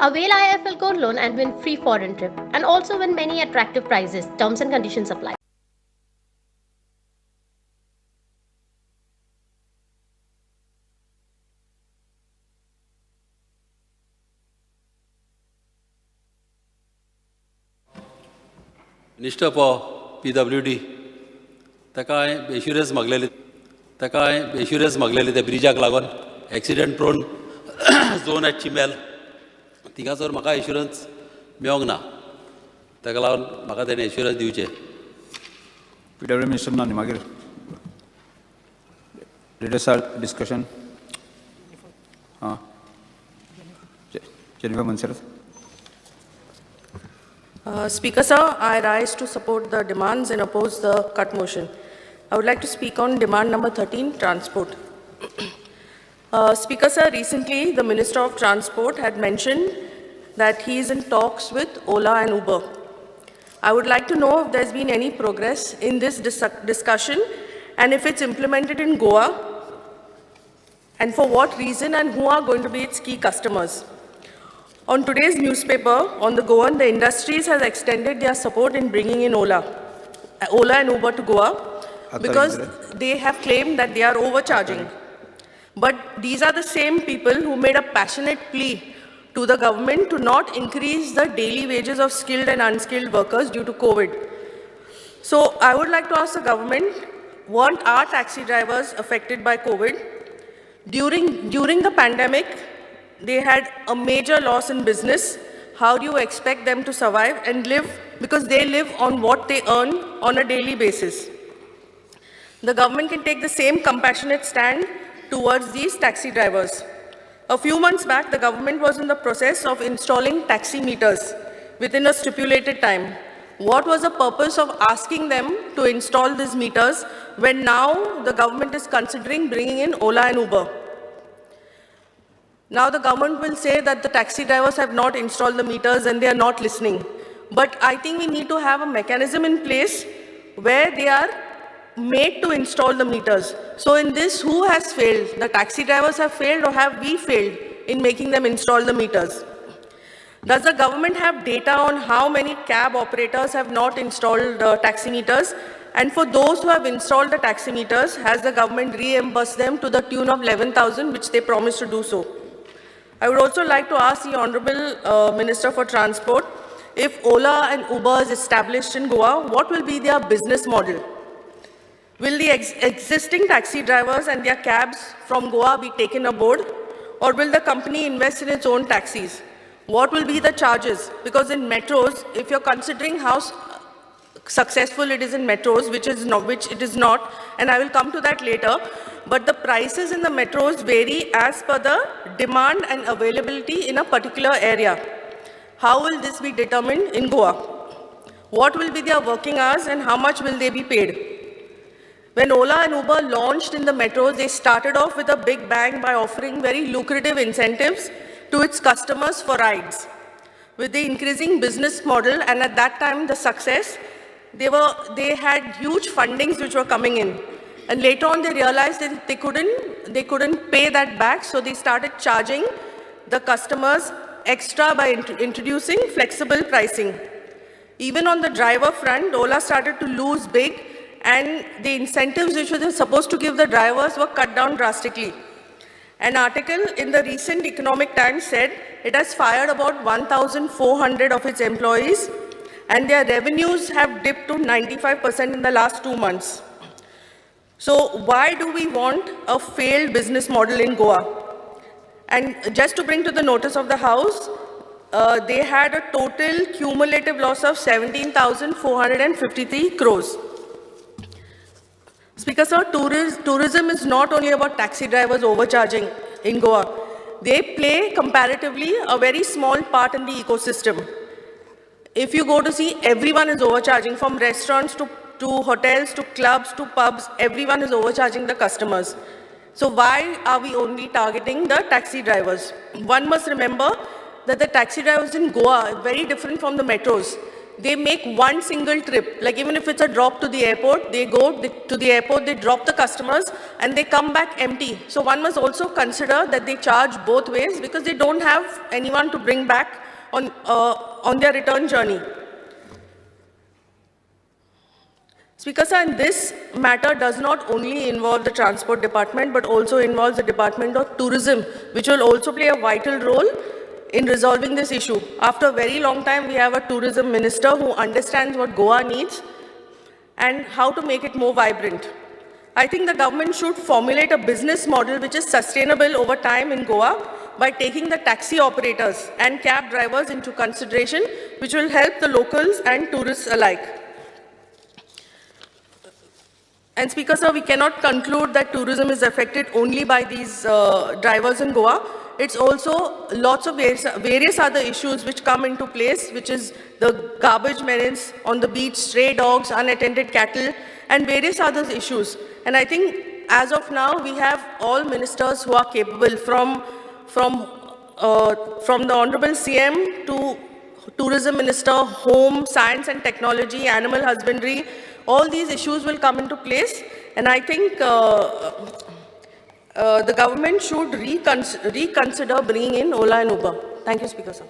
Avail IIFL Gold Loan and win free foreign trip and also win many attractive prizes. Terms and conditions apply. Minister for PWD, ताका हांवें assurance मागलेली त्या ब्रिजाक लागून accident prone zone eight चिंबेल थिंगासोर म्हाका assurance मेळोंक ना ताका लागून म्हाका तेणें एश्युरन्स दिवचे. PWD Minister Nani Magir. Discussion. Jennifer Monserrate. Speaker sir, I rise to support the demands and oppose the cut motion. I would like to speak on demand number 13, transport. Speaker sir, recently the Minister of Transport had mentioned that he is in talks with Ola and Uber. I would like to know if there's been any progress in this discussion and if it's implemented in Goa and for what reason and who are going to be its key customers. On today's newspaper, on the Goan, the industries has extended their support in bringing in Ola and Uber to Goa because they have claimed that they are overcharging. But these are the same people who made a passionate plea to the government to not increase the daily wages of skilled and unskilled workers due to COVID. So I would like to ask the government, weren't our taxi drivers affected by COVID? During the pandemic, they had a major loss in business. How do you expect them to survive and live? Because they live on what they earn on a daily basis. The government can take the same compassionate stand towards these taxi drivers. A few months back, the government was in the process of installing taxi meters within a stipulated time. What was the purpose of asking them to install these meters when now the government is considering bringing in Ola and Uber? Now the government will say that the taxi drivers have not installed the meters and they are not listening. But I think we need to have a mechanism in place where they are made to install the meters. So in this, who has failed? The taxi drivers have failed or have we failed in making them install the meters? Does the government have data on how many cab operators have not installed taxi meters? And for those who have installed the taxi meters, has the government reimbursed them to the tune of 11,000, which they promised to do so? I would also like to ask the Honorable Minister for Transport, if Ola and Uber is established in Goa, what will be their business model? Will the existing taxi drivers and their cabs from Goa be taken aboard? Or will the company invest in its own taxis? What will be the charges? Because in metros, if you're considering how successful it is in metros, which it is not, and I will come to that later, but the prices in the metros vary as per the demand and availability in a particular area. How will this be determined in Goa? What will be their working hours and how much will they be paid? When Ola and Uber launched in the metros, they started off with a big bang by offering very lucrative incentives to its customers for rides. With the increasing business model and at that time the success, they had huge fundings which were coming in. And later on they realized that they couldn't pay that back, so they started charging the customers extra by introducing flexible pricing. Even on the driver front, Ola started to lose big, and the incentives which were supposed to give the drivers were cut down drastically. An article in the recent Economic Times said it has fired about 1,400 of its employees and their revenues have dipped to 95% in the last 2 months. So why do we want a failed business model in Goa? And just to bring to the notice of the House, they had a total cumulative loss of 17,453 crores. Speaker sir, tourism is not only about taxi drivers overcharging in Goa. They play comparatively a very small part in the ecosystem. If you go to see, everyone is overcharging, from restaurants to hotels to clubs to pubs, everyone is overcharging the customers. So why are we only targeting the taxi drivers? One must remember that the taxi drivers in Goa are very different from the metros. they make one single trip. Like even if it's a drop to the airport, they go to the airport, they drop the customers and they come back empty. So one must also consider that they charge both ways because they don't have anyone to bring back on their return journey. Speaker sir, and this matter does not only involve the Transport Department, but also involves the Department of Tourism, which will also play a vital role in resolving this issue. After a very long time, we have a tourism minister who understands what Goa needs and how to make it more vibrant. I think the government should formulate a business model which is sustainable over time in Goa by taking the taxi operators and cab drivers into consideration, which will help the locals and tourists alike. And Speaker sir, we cannot conclude that tourism is affected only by these drivers in Goa. It's also lots of various other issues which come into place, which is the garbage menace on the beach, stray dogs, unattended cattle, and various other issues. And I think as of now, we have all ministers who are capable from the Honorable CM to Tourism Minister, Home, Science and Technology, Animal Husbandry. All these issues will come into place, and I think the government should reconsider bringing in Ola and Uber. Thank you, Speaker sir.